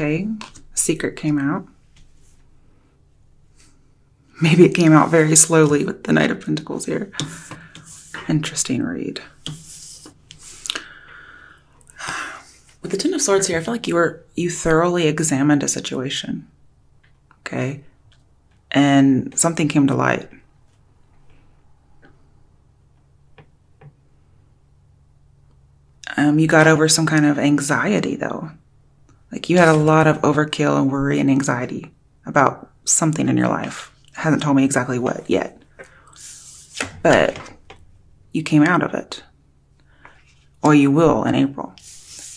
Okay, secret came out. Maybe it came out very slowly with the Knight of Pentacles here. Interesting read. With the Ten of Swords here, I feel like you thoroughly examined a situation. Okay? And something came to light. You got over some kind of anxiety, though. Like, you had a lot of overkill and worry and anxiety about something in your life. Hasn't told me exactly what yet. But you came out of it. Or you will in April.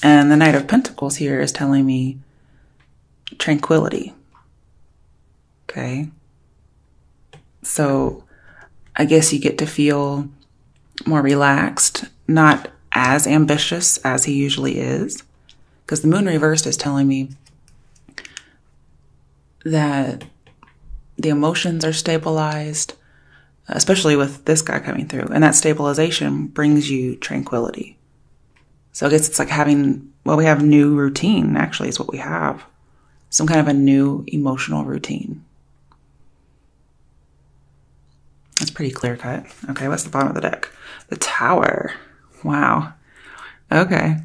And the Knight of Pentacles here is telling me tranquility. Okay? So I guess you get to feel more relaxed, not as ambitious as he usually is. Because the Moon reversed is telling me that the emotions are stabilized, especially with this guy coming through. And that stabilization brings you tranquility. So I guess it's like having, well, we have new routine, actually, is what we have. Some kind of a new emotional routine. That's pretty clear cut. Okay, what's the bottom of the deck? The Tower. Wow. Okay.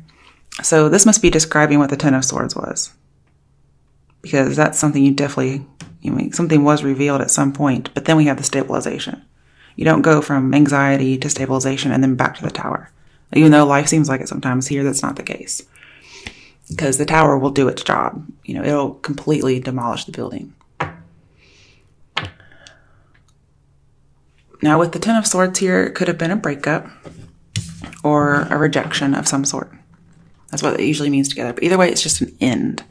So this must be describing what the Ten of Swords was. Because that's something you definitely, something was revealed at some point, but then we have the stabilization. You don't go from anxiety to stabilization and then back to the Tower. Even though life seems like it sometimes, here that's not the case. Because the Tower will do its job. It'll completely demolish the building. Now with the Ten of Swords here, it could have been a breakup or a rejection of some sort. That's what it usually means together. But either way, it's just an end.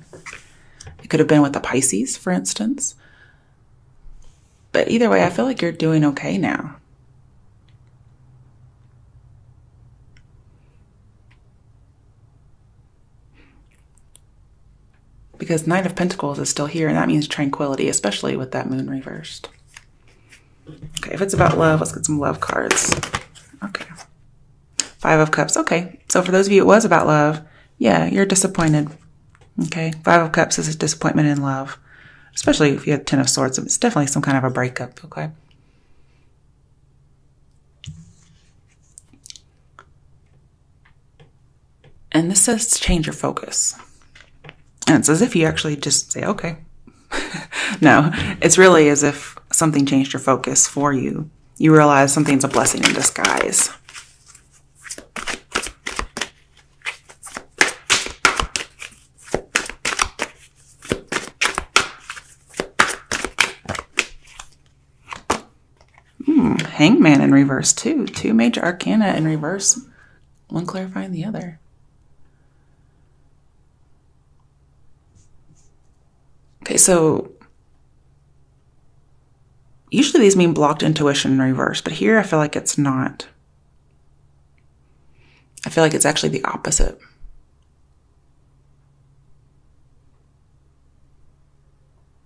It could have been with the Pisces, for instance. But either way, I feel like you're doing okay now. Because Knight of Pentacles is still here, and that means tranquility, especially with that Moon reversed. Okay, if it's about love, let's get some love cards. Okay. Five of Cups. Okay, so for those of you it was about love, yeah, you're disappointed. Okay, Five of Cups is a disappointment in love. Especially if you had Ten of Swords. It's definitely some kind of a breakup, okay? And this says to change your focus. And it's as if you actually just say, okay. No, it's really as if something changed your focus for you. You realize something's a blessing in disguise. Hangman in reverse too. Two major arcana in reverse. One clarifying the other. Okay, so usually these mean blocked intuition in reverse, but here I feel like it's not. I feel like it's actually the opposite.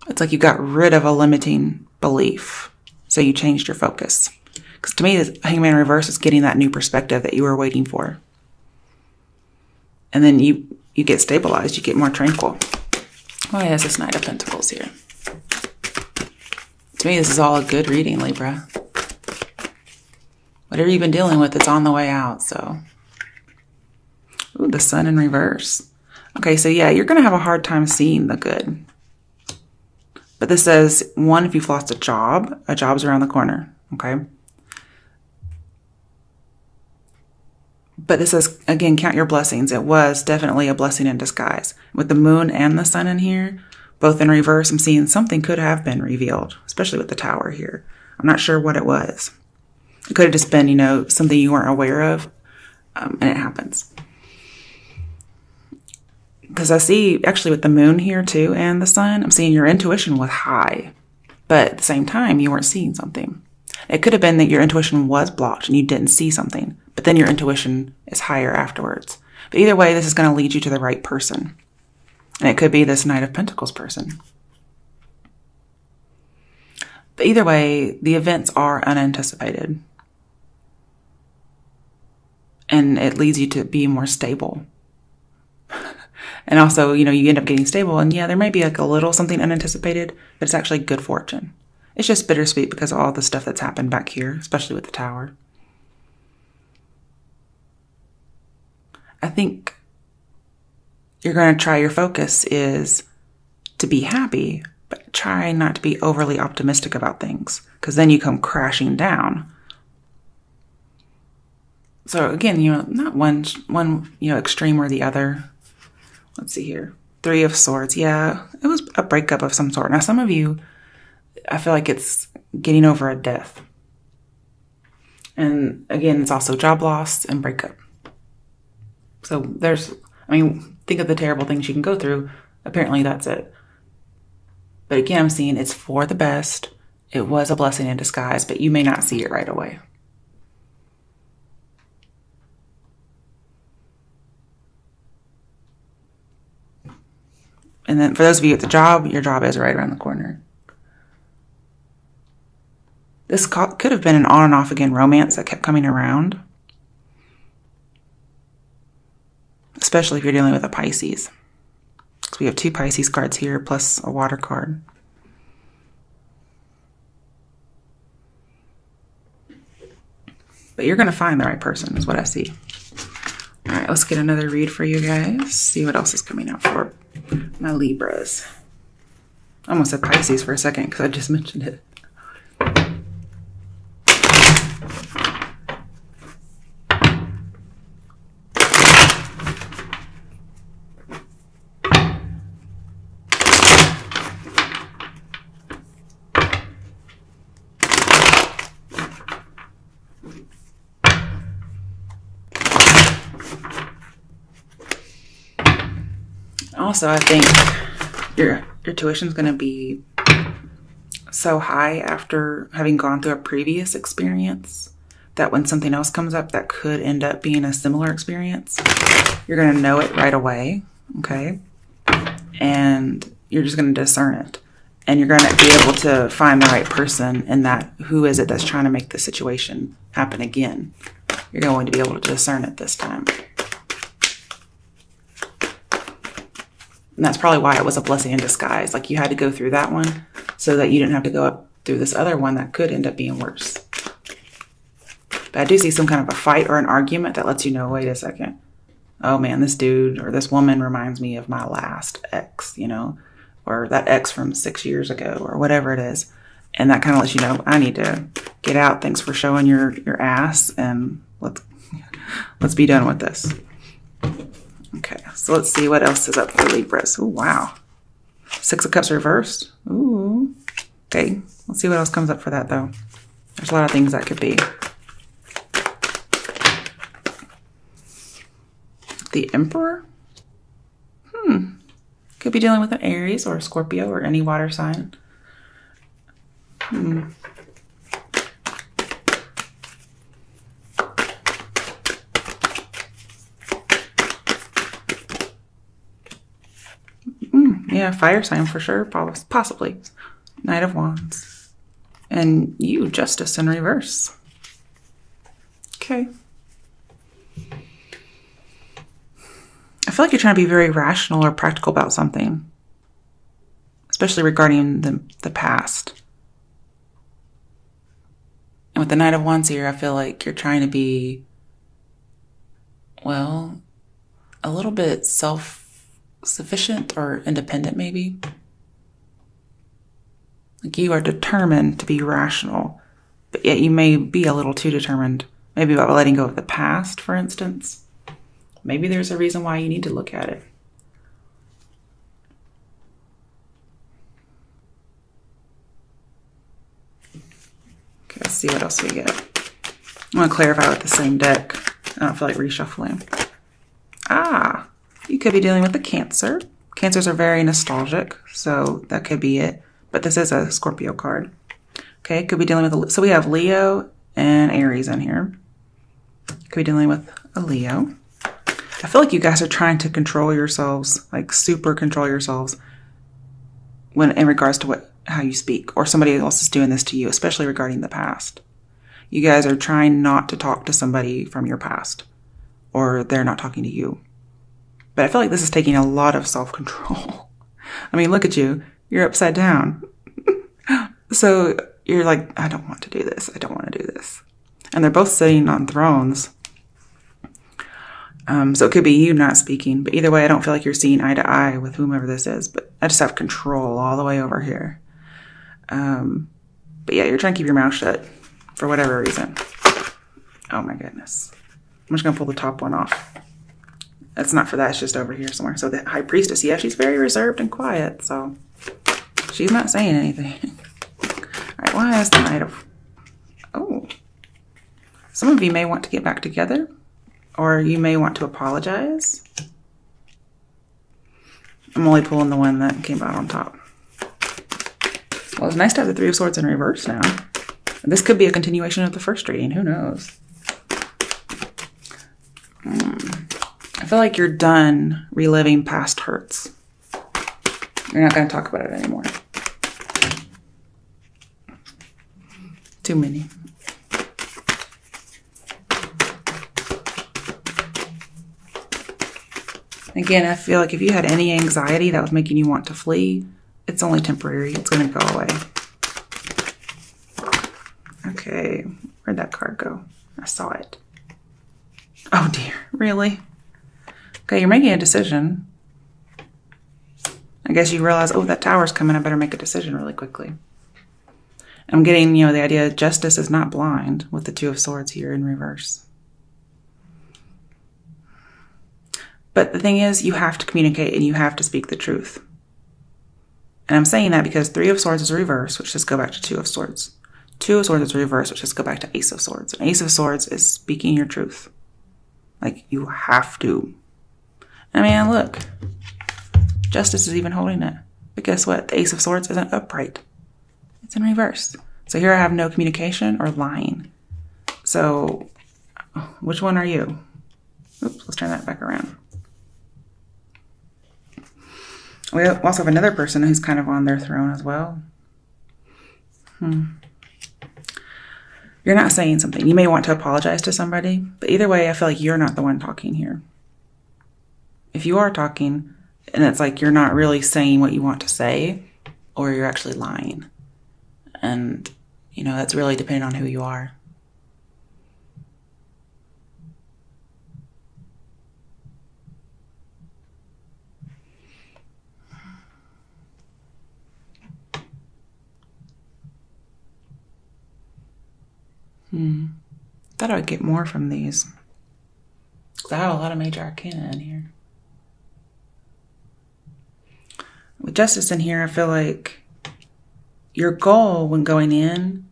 It's like you got rid of a limiting belief, so you changed your focus. Because to me, this Hangman reverse is getting that new perspective that you were waiting for. And then you get stabilized, you get more tranquil. Why is this Knight of Pentacles here? To me, this is all a good reading, Libra. Whatever you've been dealing with, it's on the way out, so. Ooh, the Sun in reverse. Okay, so yeah, you're going to have a hard time seeing the good. But this says, one, if you've lost a job's around the corner, okay? But this says, again, count your blessings. It was definitely a blessing in disguise. With the Moon and the Sun in here, both in reverse, I'm seeing something could have been revealed, especially with the Tower here. I'm not sure what it was. It could have just been, something you weren't aware of, and it happens. Because I see, actually, with the Moon here, too, and the Sun, I'm seeing your intuition was high. But at the same time, you weren't seeing something. It could have been that your intuition was blocked and you didn't see something. But then your intuition is higher afterwards. But either way, this is going to lead you to the right person. And it could be this Knight of Pentacles person. But either way, the events are unanticipated. And it leads you to be more stable. And also, you know, you end up getting stable, and yeah, there may be like a little something unanticipated, but it's actually good fortune. It's just bittersweet because of all the stuff that's happened back here, especially with the Tower. I think you're going to try, your focus is to be happy, but try not to be overly optimistic about things, because then you come crashing down. So again, you know, not one, you know, extreme or the other. Let's see here. 3 of Swords. Yeah, it was a breakup of some sort. Now, some of you, I feel like it's getting over a death. And again, it's also job loss and breakup. So there's, I mean, think of the terrible things you can go through. Apparently that's it. But again, I'm seeing it's for the best. It was a blessing in disguise, but you may not see it right away. And then for those of you at the job, your job is right around the corner. This could have been an on and off again romance that kept coming around. Especially if you're dealing with a Pisces. Because we have 2 Pisces cards here plus a water card. But you're going to find the right person is what I see. All right, let's get another read for you guys. See what else is coming out for my Libras. I almost said Pisces for a second because I just mentioned it. Also, I think your tuition is going to be so high after having gone through a previous experience that when something else comes up that could end up being a similar experience, you're going to know it right away, okay? And you're just going to discern it. And you're going to be able to find the right person in that. Who is it that's trying to make the situation happen again? You're going to be able to discern it this time. And that's probably why it was a blessing in disguise. Like you had to go through that one so that you didn't have to go up through this other one that could end up being worse. But I do see some kind of a fight or an argument that lets you know, wait a second. Oh man, this dude or this woman reminds me of my last ex, you know, or that ex from 6 years ago or whatever it is. And that kind of lets you know, I need to get out. Thanks for showing your ass, and let's be done with this. Okay, so let's see what else is up for Libras. Ooh, wow. 6 of Cups reversed. Ooh. Okay, let's see what else comes up for that, though. There's a lot of things that could be. The Emperor? Could be dealing with an Aries or a Scorpio or any water sign. Yeah, fire sign for sure, possibly. Knight of Wands. And you, Justice in reverse. Okay. I feel like you're trying to be very rational or practical about something, especially regarding the past. And with the Knight of Wands here, I feel like you're trying to be, well, a little bit self-sufficient or independent, maybe. Like you are determined to be rational, but yet you may be a little too determined. Maybe about letting go of the past, for instance. Maybe there's a reason why you need to look at it. Okay, let's see what else we get. I'm going to clarify with the same deck. I don't feel like reshuffling. You could be dealing with the Cancer. Cancers are very nostalgic, so that could be it. But this is a Scorpio card. Okay, could be dealing with so we have Leo and Aries in here. Could be dealing with a Leo. I feel like you guys are trying to control yourselves, like super control yourselves when in regards to how you speak, or somebody else is doing this to you, especially regarding the past. You guys are trying not to talk to somebody from your past, or they're not talking to you. But I feel like this is taking a lot of self-control. I mean, look at you. You're upside down. So you're like, I don't want to do this. I don't want to do this. And they're both sitting on thrones. So it could be you not speaking. But either way, I don't feel like you're seeing eye to eye with whomever this is. But I just have control all the way over here. But yeah, you're trying to keep your mouth shut for whatever reason. Oh my goodness. I'm just going to pull the top one off. That's not for that. It's just over here somewhere. So the high priestess, yeah, she's very reserved and quiet. So she's not saying anything. All right, why is the Knight of... Oh. Some of you may want to get back together. Or you may want to apologize. I'm only pulling the one that came out on top. Well, it's nice to have the Three of Swords in reverse now. This could be a continuation of the first reading. Who knows? I feel like you're done reliving past hurts. You're not going to talk about it anymore. Too many. Again, I feel like if you had any anxiety that was making you want to flee, it's only temporary. It's going to go away. Okay, where'd that card go? I saw it. Oh dear, really? Okay, you're making a decision. I guess you realize, oh, that tower's coming. I better make a decision really quickly. I'm getting, the idea justice is not blind with the Two of Swords here in reverse. But the thing is, you have to communicate and you have to speak the truth. And I'm saying that because Three of Swords is reverse, which just go back to Two of Swords. Two of Swords is reverse, which just go back to Ace of Swords. And Ace of Swords is speaking your truth. Like, you have to. I mean, look. Justice is even holding it. But guess what? The Ace of Swords isn't upright. It's in reverse. So here I have no communication or lying. So, which one are you? Oops, let's turn that back around. We also have another person who's kind of on their throne as well. You're not saying something. You may want to apologize to somebody, but either way, I feel like you're not the one talking here. If you are talking, and it's like you're not really saying what you want to say, or you're actually lying. And, that's really depending on who you are. Thought I would get more from these. Because I have a lot of major arcana in here. With justice in here, I feel like your goal when going in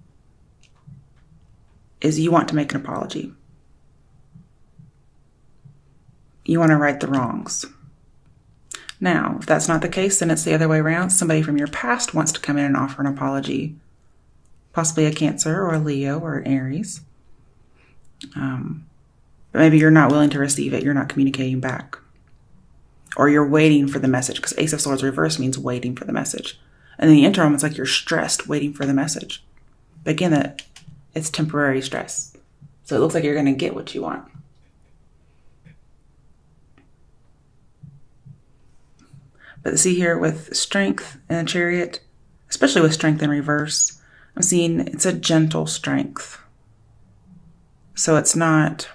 is you want to make an apology. You want to right the wrongs. Now, if that's not the case, then it's the other way around. Somebody from your past wants to come in and offer an apology. Possibly a Cancer or a Leo or an Aries. But maybe you're not willing to receive it. You're not communicating back. Or you're waiting for the message, because Ace of Swords reverse means waiting for the message. And in the interim, it's like you're stressed waiting for the message. But again, it's temporary stress. So it looks like you're going to get what you want. But see here with strength and the Chariot, especially with strength in reverse, I'm seeing it's a gentle strength. So it's not...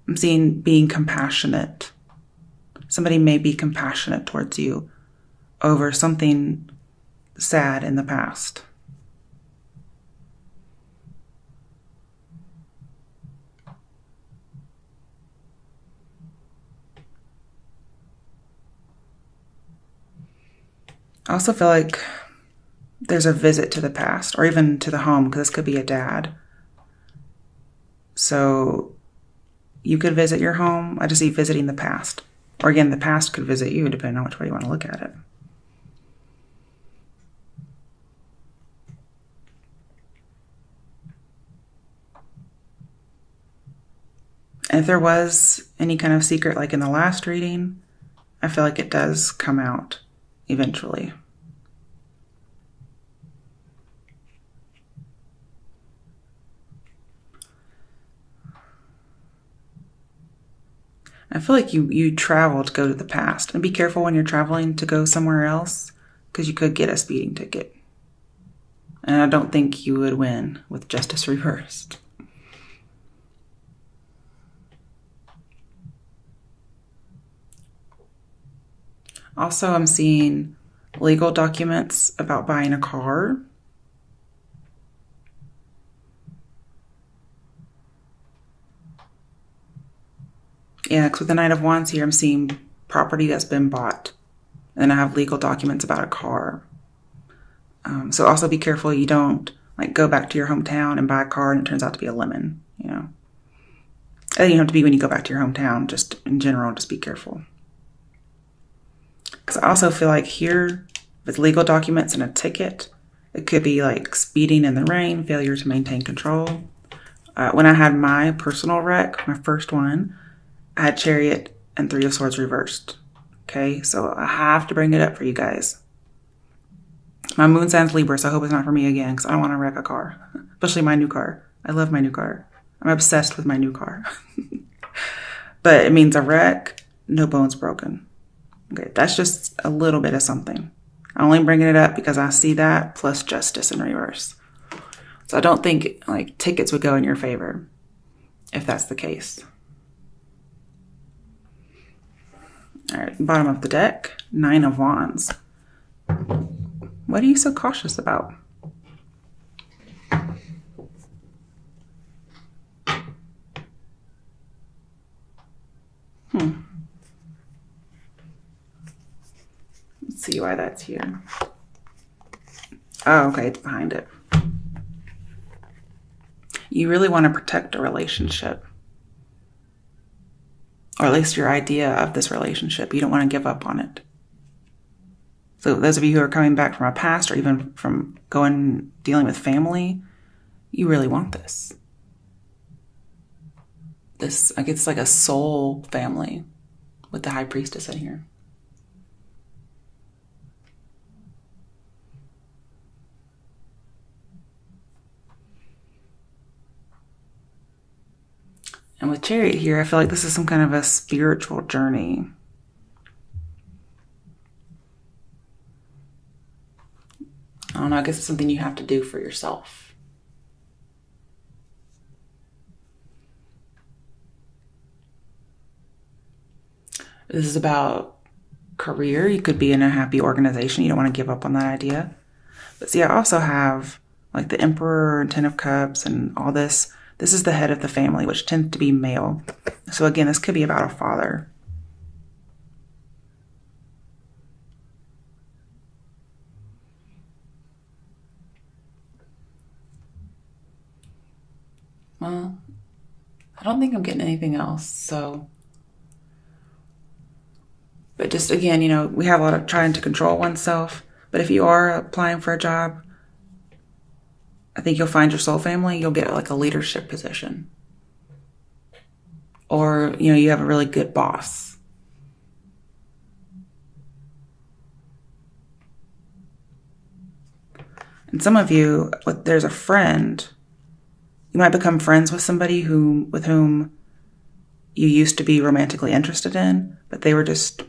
I'm seeing being compassionate. Somebody may be compassionate towards you over something sad in the past. I also feel like there's a visit to the past or even to the home, because this could be a dad. So you could visit your home. I just see visiting the past. Or again, the past could visit you, depending on which way you want to look at it. And if there was any kind of secret, like in the last reading, I feel like it does come out eventually. I feel like you travel to go to the past. And be careful when you're traveling to go somewhere else, because you could get a speeding ticket. And I don't think you would win with justice reversed. Also, I'm seeing legal documents about buying a car. Yeah, because with the Knight of Wands here, I'm seeing property that's been bought. And I have legal documents about a car. So also be careful you don't like go back to your hometown and buy a car and it turns out to be a lemon, you know. It doesn't have to be when you go back to your hometown, just in general, just be careful. Because I also feel like here, with legal documents and a ticket, it could be like speeding in the rain, failure to maintain control. When I had my personal wreck, my first one, I had Chariot and Three of Swords reversed. Okay, so I have to bring it up for you guys. My moon sign's Libra, so I hope it's not for me again, because I don't want to wreck a car, especially my new car. I love my new car. I'm obsessed with my new car. But it means a wreck, no bones broken. Okay, that's just a little bit of something. I'm only bringing it up because I see that plus justice in reverse. So I don't think like tickets would go in your favor if that's the case. All right, bottom of the deck, Nine of Wands. What are you so cautious about? Let's see why that's here. Oh, okay, it's behind it. You really want to protect a relationship. Or at least your idea of this relationship. You don't want to give up on it. So those of you who are coming back from a past or even from dealing with family, you really want this. This, like, it's like a soul family with the High Priestess in here. And with Chariot here, I feel like this is some kind of a spiritual journey. I don't know, I guess it's something you have to do for yourself. This is about career. You could be in a happy organization. You don't want to give up on that idea. But see, I also have like the Emperor and Ten of Cups and all this. This is the head of the family, which tends to be male. So again, this could be about a father. Well, I don't think I'm getting anything else, so. But just again, you know, we have a lot of trying to control oneself. But if you are applying for a job, I think you'll find your soul family. You'll get like a leadership position. Or, you know, you have a really good boss. And some of you, there's a friend. You might become friends with somebody with whom you used to be romantically interested in, but they were just,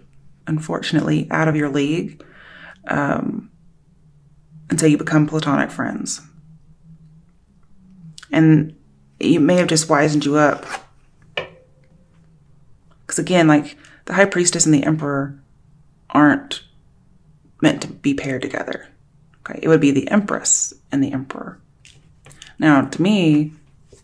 unfortunately, out of your league. And so you become platonic friends. And you may have just wisened you up. Because again, like the High Priestess and the Emperor aren't meant to be paired together. Okay, it would be the Empress and the Emperor. Now, to me,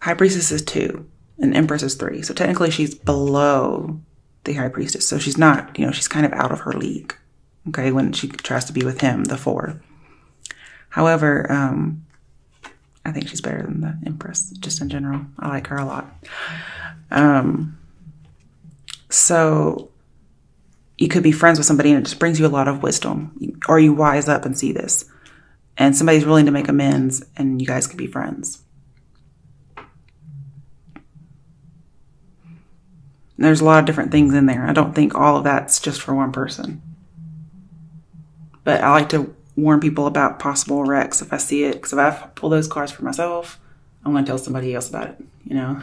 High Priestess is 2 and Empress is 3. So technically she's below the High Priestess. So she's not, you know, she's kind of out of her league. Okay, when she tries to be with him, the 4. However, I think she's better than the Empress, just in general. I like her a lot. So you could be friends with somebody and it just brings you a lot of wisdom. Or you wise up and see this. And somebody's willing to make amends and you guys can be friends. And there's a lot of different things in there. I don't think all of that's just for one person. But I like to warn people about possible wrecks if I see it. Because if I pull those cards for myself, I'm going to tell somebody else about it, you know.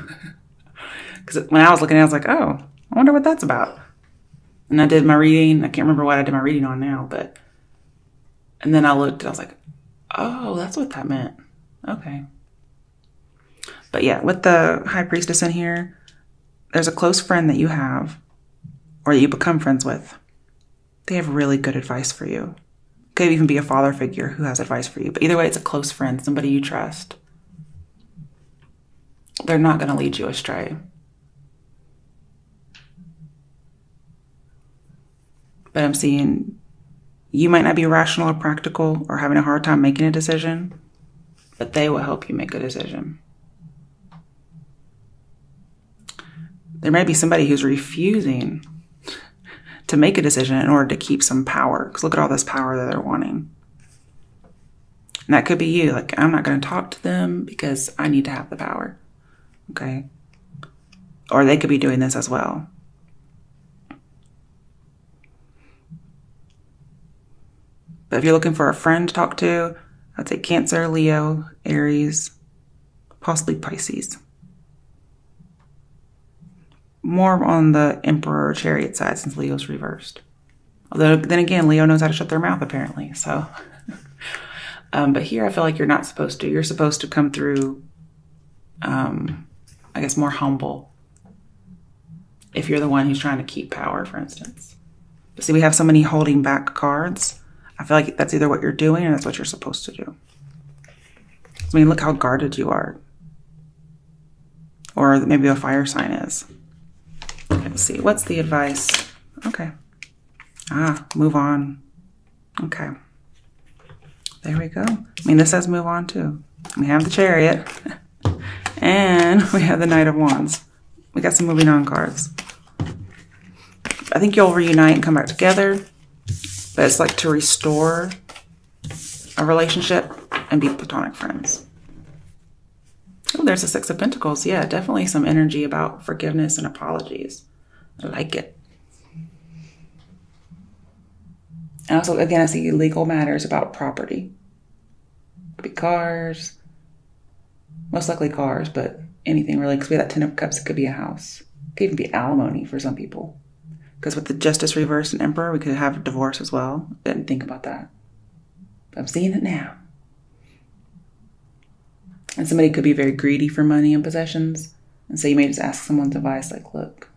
Because when I was looking at it, I was like, oh, I wonder what that's about. And I did my reading. I can't remember what I did my reading on now, but, and then I looked and I was like, oh, that's what that meant. Okay. But yeah, with the High Priestess in here, there's a close friend that you have or that you become friends with. They have really good advice for you. Could even be a father figure who has advice for you. But either way, it's a close friend, somebody you trust. They're not going to lead you astray. But I'm seeing you might not be rational or practical or having a hard time making a decision, but they will help you make a decision. There may be somebody who's refusing to make a decision in order to keep some power. Because look at all this power that they're wanting. And that could be you. Like, I'm not going to talk to them because I need to have the power. Okay? Or they could be doing this as well. But if you're looking for a friend to talk to, I'd say Cancer, Leo, Aries, possibly Pisces. More on the Emperor Chariot side since Leo's reversed. Although, then again, Leo knows how to shut their mouth, apparently. So, but here I feel like you're not supposed to. You're supposed to come through, I guess, more humble. If you're the one who's trying to keep power, for instance. But see, we have so many holding back cards. I feel like that's either what you're doing or that's what you're supposed to do. I mean, look how guarded you are. Or maybe a fire sign is. Let's see. What's the advice? Okay. Move on. Okay. There we go. I mean, this says move on too. We have the Chariot. And we have the Knight of Wands. We got some moving on cards. I think you'll reunite and come back together. But it's like to restore a relationship and be platonic friends. Oh, there's the Six of Pentacles. Yeah, definitely some energy about forgiveness and apologies. I like it. And also, again, I see legal matters about property. Could be cars. Most likely cars, but anything really. Because we have that Ten of Cups, it could be a house. It could even be alimony for some people. Because with the Justice reversed and Emperor, we could have a divorce as well. Didn't think about that. But I'm seeing it now. And somebody could be very greedy for money and possessions. And so you may just ask someone's advice like, look,